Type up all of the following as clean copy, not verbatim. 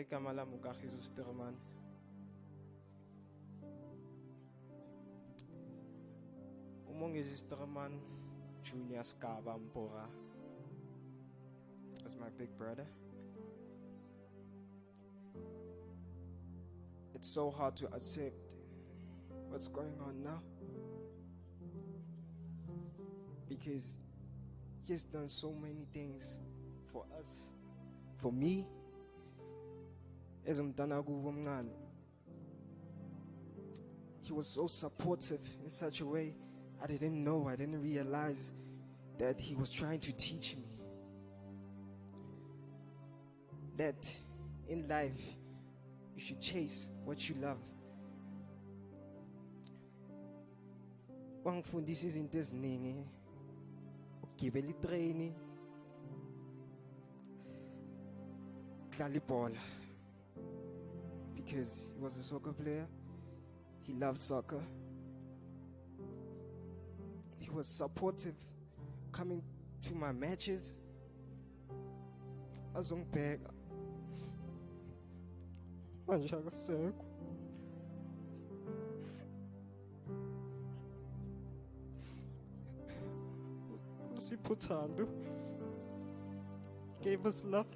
igama lami uKagiso Sterman. Umongezi Sterman Junior Skaba Mpura. That's my big brother. It's so hard to accept what's going on now, because he's done so many things for us, for me, as umntwana kubo omncane. He was so supportive in such a way I didn't realize that he was trying to teach me that in life you should chase what you love. Wangifundisa izinto eziningi, ukugibela itreni, ukudlala ibhola, because he was a soccer player. He loved soccer. He was supportive coming to my matches. Azongibheka manje akasekho. Usiphutando gave us love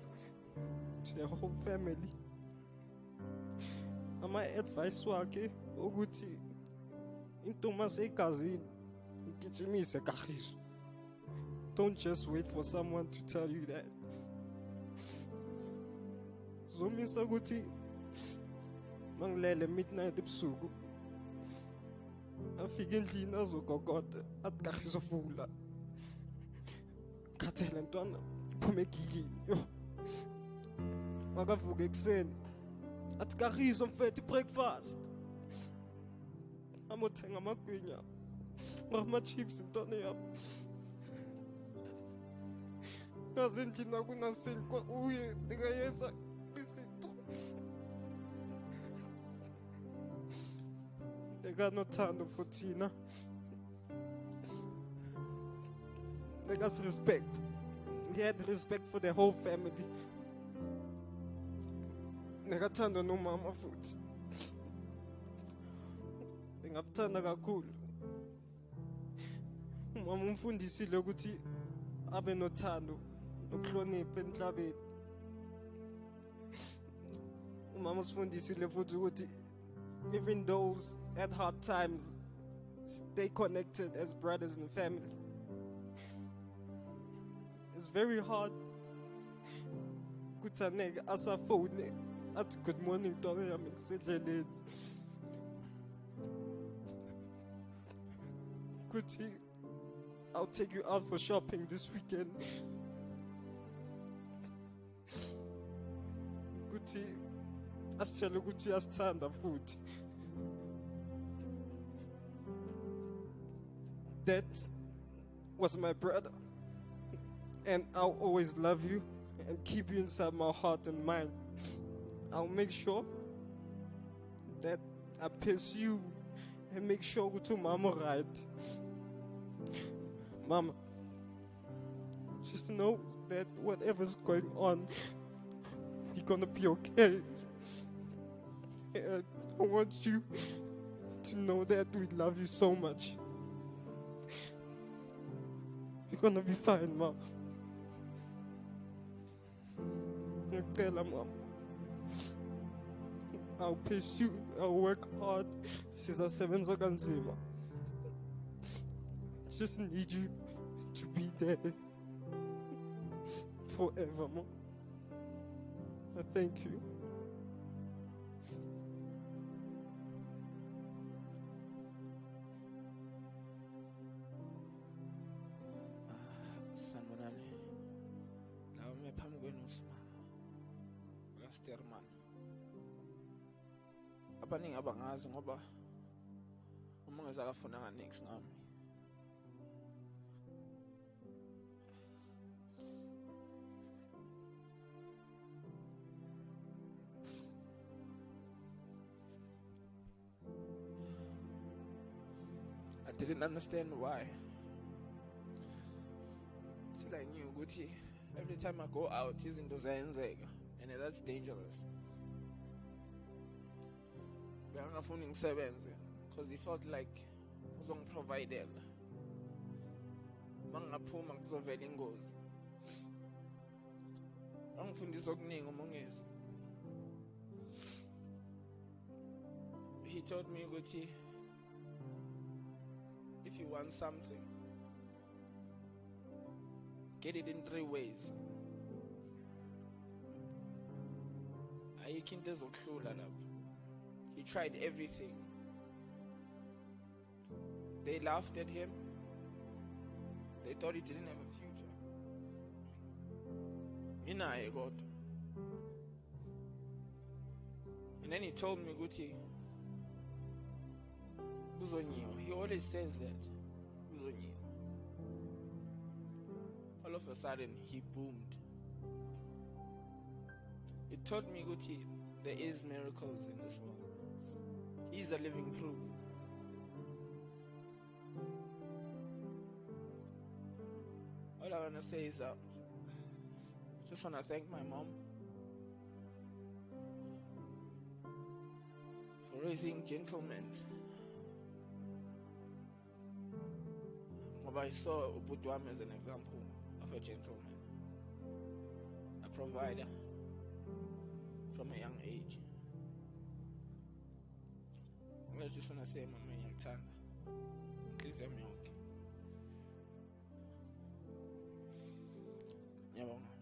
to the whole family. My advice wakhe ukuthi intomasi egazini igijimise Kagiso. Don't just wait for someone to tell you that. Zomisa ukuthi mangilele midnight ebusuku afike endlini azogogota athi Kagiso vula khathele ntwana phuma egigini yo wakavuka ekuseni athi Kagiso mfethu breakfast amothenga amagwinya ngama-chips ntwana yami ngaze endlini akunaseli uye ndingayenza izinto ndinganothando for thina respect. He had respect for the whole family. Nekathanda nomama futhi. Ngiyamthanda kakhulu. Umama umfundisile ukuthi abe nothando nokuhlonipha emhlabeni. Umama usifundisile futhi ukuthi even those at hard times stay connected as brothers and family. It's very hard. Kutanega asa phone at good morning Tony yami ngisedleleni. Kuthi I'll take you out for shopping this weekend. Kuthi asitshela ukuthi asithanda futhi. That was my brother. And I'll always love you and keep you inside my heart and mind. I'll make sure that I pace you and make sure to Mama right. Mama, just know that whatever's going on, we're gonna be okay. And I want you to know that we love you so much. We're gonna be fine, Mom. Mom, I'll pace you, I'll work hard since I 7 zakanzima. Just need you to be there forever, Mom. I thank you. Sterman. Abaningi abangazi ngoba umongeza akafunanga next ngami. I didn't understand why. Till I knew ukuthi every time I go out izinto ziyenzeka and that's dangerous. Bekangafuni ngisebenze because he felt like uzongiprovidela. Mangaphuma kuzovela ingozi. Angifundisa okuningi umongezi. He told me ukuthi if you want something, get it in 3 ways. Ayikho into ezokuhlula lapho. He tried everything. They laughed at him. They thought he didn't have a future. Minaye God. And then he told me, Guti, uzonyiwa. He always says that. Uzonyiwa. All of a sudden, he boomed. It taught me, Guti, there is miracles in this world. He's a living proof. All I want to say is just want to thank my mom for raising gentlemen. I saw Ubudwam as an example of a gentleman, a provider from a young age. I just want to say, Mama, ngiyakthanda. Please let me okay. Yabonga.